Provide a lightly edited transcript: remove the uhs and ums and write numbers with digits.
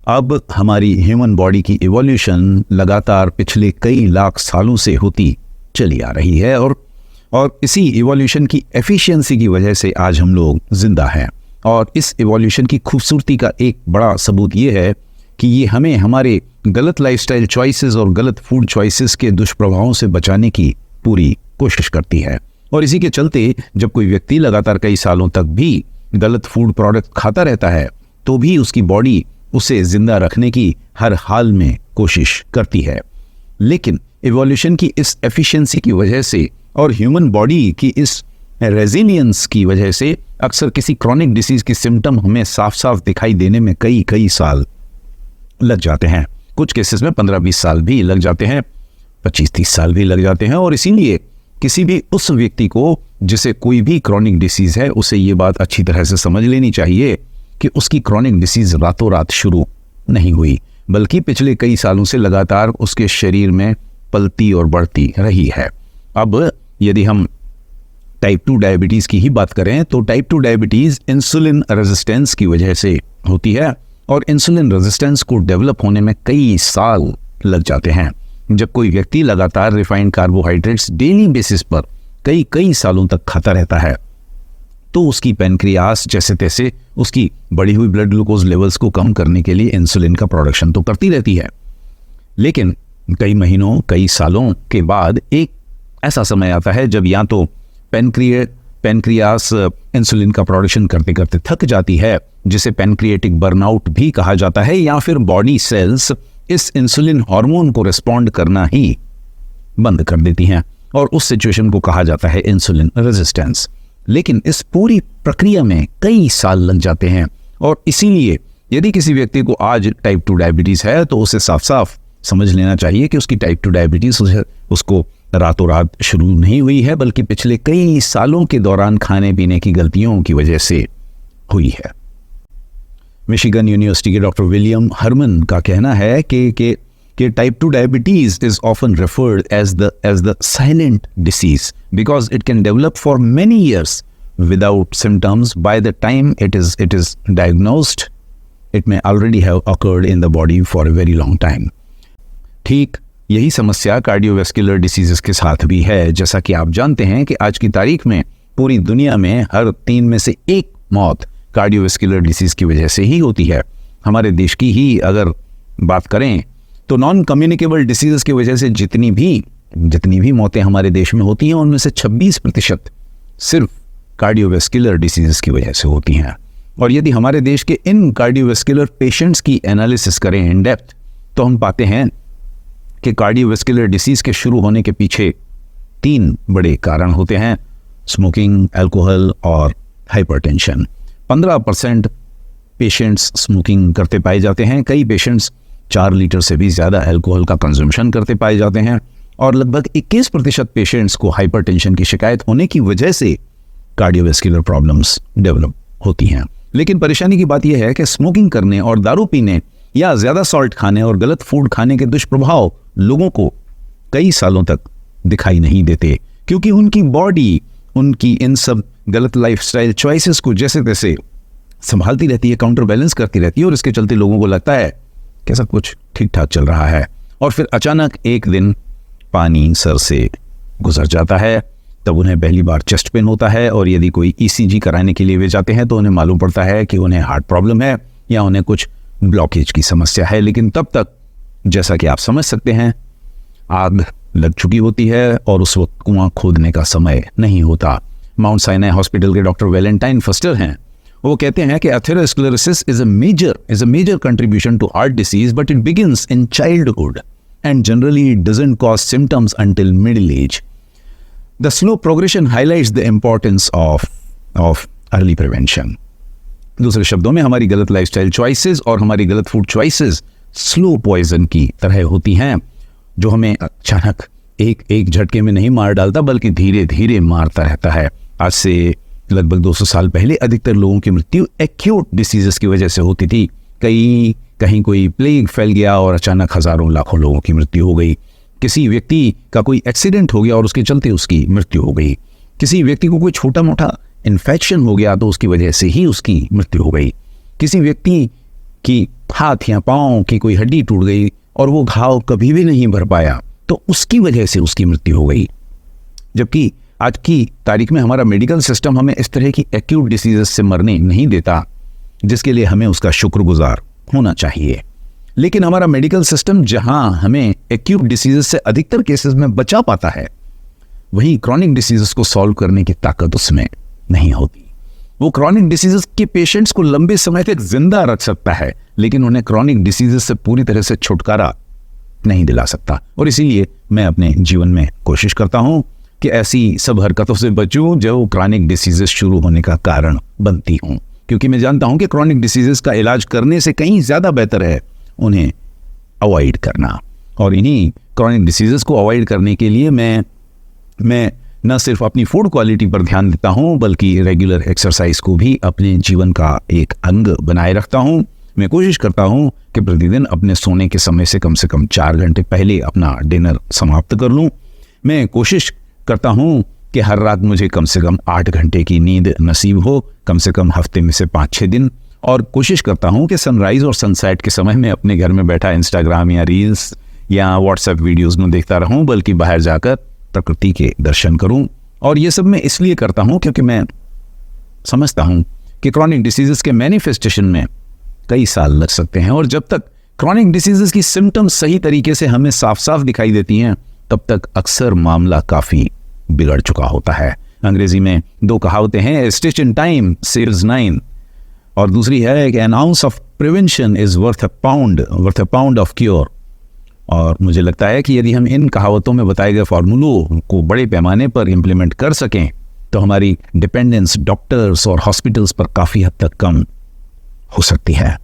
अब हमारी human body की इवोल्यूशन लगातार पिछले कई लाख सालों से होती चली आ रही है और इसी इवोल्यूशन की एफिशिएंसी की वजह से आज हम लोग जिंदा हैं। और इस इवोल्यूशन की खूबसूरती का एक बड़ा सबूत ये है कि ये हमें हमारे गलत लाइफस्टाइल चॉइसेस और गलत फूड चॉइसेस के दुष्प्रभावों से बचाने की पूरी कोशिश करती है। और इसी के चलते जब कोई व्यक्ति लगातार कई सालों तक भी गलत फूड प्रोडक्ट खाता रहता है तो भी उसकी बॉडी उसे जिंदा रखने की हर हाल में कोशिश करती है। लेकिन इवोल्यूशन की इस एफिशिएंसी की वजह से और ह्यूमन बॉडी की इस रेजिलियंस की वजह से अक्सर किसी क्रॉनिक डिसीज की सिम्टम हमें साफ साफ दिखाई देने में कई साल लग जाते हैं। कुछ केसेस में 15-20 साल भी लग जाते हैं, 25-30 साल भी लग जाते हैं। और इसीलिए किसी भी उस व्यक्ति को जिसे कोई भी क्रॉनिक डिसीज है उसे ये बात अच्छी तरह से समझ लेनी चाहिए कि उसकी क्रॉनिक डिसीज रातों रात शुरू नहीं हुई, बल्कि पिछले कई सालों से लगातार उसके शरीर में पलती और बढ़ती रही है। अब यदि हम टाइप 2 डायबिटीज़ की ही बात करें तो टाइप 2 डायबिटीज़ इंसुलिन रेजिस्टेंस की वजह से होती है और इंसुलिन रेजिस्टेंस को डेवलप होने में कई साल लग जाते हैं। जब कोई व्यक्ति लगातार रिफाइंड कार्बोहाइड्रेट्स डेली बेसिस पर कई सालों तक खाता रहता है तो उसकी पैनक्रियास जैसे तैसे उसकी बढ़ी हुई ब्लड ग्लूकोज लेवल्स को कम करने के लिए इंसुलिन का प्रोडक्शन तो करती रहती है। लेकिन कई महीनों कई सालों के बाद एक ऐसा समय आता है जब या तो पैनक्रियास इंसुलिन का प्रोडक्शन करते करते थक जाती है, जिसे पैनक्रिएटिक बर्नआउट भी कहा जाता है, या फिर बॉडी सेल्स इस इंसुलिन हार्मोन को रिस्पॉन्ड करना ही बंद कर देती हैं और उस सिचुएशन को कहा जाता है इंसुलिन रेजिस्टेंस। लेकिन इस पूरी प्रक्रिया में कई साल लग जाते हैं और इसीलिए यदि किसी व्यक्ति को आज टाइप 2 डायबिटीज है तो उसे साफ साफ समझ लेना चाहिए कि उसकी टाइप 2 डायबिटीज उसको रातों रात शुरू नहीं हुई है, बल्कि पिछले कई सालों के दौरान खाने पीने की गलतियों की वजह से हुई है। मिशिगन यूनिवर्सिटी के डॉक्टर विलियम हरमन का कहना है कि type 2 diabetes is often referred as the silent disease because it can develop for many years without symptoms. By the time it is diagnosed it may already have occurred in the body for a very long time. ठीक यही समस्या cardiovascular diseases के साथ भी है। जैसा कि आप जानते हैं कि आज की तारीख में पूरी दुनिया में हर 3 में से 1 मौत कार्डियोवैस्कुलर डिसीज की वजह से ही होती है। हमारे देश की ही अगर बात करें तो नॉन कम्युनिकेबल डिसीजेस की वजह से जितनी भी मौतें हमारे देश में होती हैं उनमें से 26% सिर्फ कार्डियोवैस्कुलर डिसीजेस की वजह से होती हैं। और यदि हमारे देश के इन कार्डियोवैस्कुलर पेशेंट्स की एनालिसिस करें इन डेप्थ तो हम पाते हैं कि कार्डियोवैस्कुलर डिसीज के शुरू होने के पीछे 3 बड़े कारण होते हैं: स्मोकिंग, अल्कोहल और हाइपरटेंशन। 15% पेशेंट्स स्मोकिंग करते पाए जाते हैं, कई पेशेंट्स 4 लीटर से भी ज़्यादा अल्कोहल का कंजम्पशन करते पाए जाते हैं और लगभग 21% पेशेंट्स को हाइपरटेंशन की शिकायत होने की वजह से कार्डियोवैस्कुलर प्रॉब्लम्स डेवलप होती हैं। लेकिन परेशानी की बात यह है कि स्मोकिंग करने और दारू पीने या ज़्यादा सॉल्ट खाने और गलत फूड खाने के दुष्प्रभाव लोगों को कई सालों तक दिखाई नहीं देते, क्योंकि उनकी बॉडी उनकी इन सब गलत लाइफस्टाइल चॉइसेस को जैसे तैसे संभालती रहती है, काउंटर बैलेंस करती रहती है और इसके चलते लोगों को लगता है कि सब कुछ ठीक ठाक चल रहा है। और फिर अचानक एक दिन पानी सर से गुजर जाता है, तब उन्हें पहली बार चेस्ट पेन होता है और यदि कोई ECG कराने के लिए वे जाते हैं तो उन्हें मालूम पड़ता है कि उन्हें हार्ट प्रॉब्लम है या उन्हें कुछ ब्लॉकेज की समस्या है। लेकिन तब तक जैसा कि आप समझ सकते हैं आग लग चुकी होती है और उस वक्त कुआं खोदने का समय नहीं होता। माउंट साइनाई हॉस्पिटल के डॉक्टर वैलेंटाइन फस्टर हैं, वो कहते हैं कि atherosclerosis is a major contribution to heart disease but it begins in childhood and generally it doesn't cause symptoms until middle age. The slow progression highlights the importance of early prevention. दूसरे शब्दों में हमारी गलत lifestyle choices और हमारी गलत food choices slow poison की तरह होती हैं, जो हमें अचानक एक झटके में नहीं मार डालता बल्कि धीरे धीरे मारता रहता है। आज से लगभग 200 साल पहले अधिकतर लोगों की मृत्यु एक्यूट डिसीजेस की वजह से होती थी। कहीं कोई प्लेग फैल गया और अचानक हजारों लाखों लोगों की मृत्यु हो गई। किसी व्यक्ति का कोई एक्सीडेंट हो गया और उसके चलते उसकी मृत्यु हो गई। किसी व्यक्ति को कोई छोटा मोटा इन्फेक्शन हो गया तो उसकी वजह से ही उसकी मृत्यु हो गई। किसी व्यक्ति कि हाथ या पाँव की कोई हड्डी टूट गई और वो घाव कभी भी नहीं भर पाया, तो उसकी वजह से उसकी मृत्यु हो गई। जबकि आज की तारीख में हमारा मेडिकल सिस्टम हमें इस तरह की एक्यूट डिसीजेस से मरने नहीं देता, जिसके लिए हमें उसका शुक्रगुजार होना चाहिए। लेकिन हमारा मेडिकल सिस्टम जहां हमें एक्यूट डिसीजेस से अधिकतर केसेस में बचा पाता है, वहीं क्रॉनिक डिसीजेस को सॉल्व करने की ताकत उसमें नहीं होती। वो क्रॉनिक डिसीजेस के पेशेंट्स को लंबे समय तक जिंदा रख सकता है, लेकिन उन्हें क्रॉनिक डिसीजेस से पूरी तरह से छुटकारा नहीं दिला सकता। और इसीलिए मैं अपने जीवन में कोशिश करता हूं कि ऐसी सब हरकतों से बचूं जो क्रॉनिक डिसीजेस शुरू होने का कारण बनती हूं, क्योंकि मैं जानता हूं कि क्रॉनिक डिसीजेस का इलाज करने से कहीं ज्यादा बेहतर है उन्हें अवॉइड करना। और इन्हीं क्रॉनिक डिसीजेस को अवॉइड करने के लिए मैं न सिर्फ अपनी फूड क्वालिटी पर ध्यान देता हूं, बल्कि रेगुलर एक्सरसाइज को भी अपने जीवन का एक अंग बनाए रखता हूं। मैं कोशिश करता हूं कि प्रतिदिन अपने सोने के समय से कम 4 घंटे पहले अपना डिनर समाप्त कर लूं। मैं कोशिश करता हूं कि हर रात मुझे कम से कम 8 घंटे की नींद नसीब हो, कम से कम हफ्ते में से 5-6 दिन। और कोशिश करता हूं कि सनराइज और सनसेट के समय में अपने घर में बैठा इंस्टाग्राम या रील्स या व्हाट्सएप वीडियोस में देखता रहूं, बल्कि बाहर जाकर प्रकृति के दर्शन करूं। और ये सब मैं इसलिए करता हूं क्योंकि मैं समझता हूं कि क्रॉनिक डिसीजेस के मैनिफेस्टेशन में कई साल लग सकते हैं, और जब तक क्रॉनिक डिसीजेस की सिम्टम्स सही तरीके से हमें साफ साफ दिखाई देती हैं, तब तक अक्सर मामला काफी बिगड़ चुका होता है। अंग्रेजी में 2 कहावतें हैं, स्टिच इन टाइम सेव्स 9, और दूसरी है कि N ounce of prevention is worth a pound of cure. और मुझे लगता है कि यदि हम इन कहावतों में बताए गए फार्मूलों को बड़े पैमाने पर इम्प्लीमेंट कर सकें, तो हमारी डिपेंडेंस डॉक्टर्स और हॉस्पिटल्स पर काफ़ी हद तक कम हो सकती है।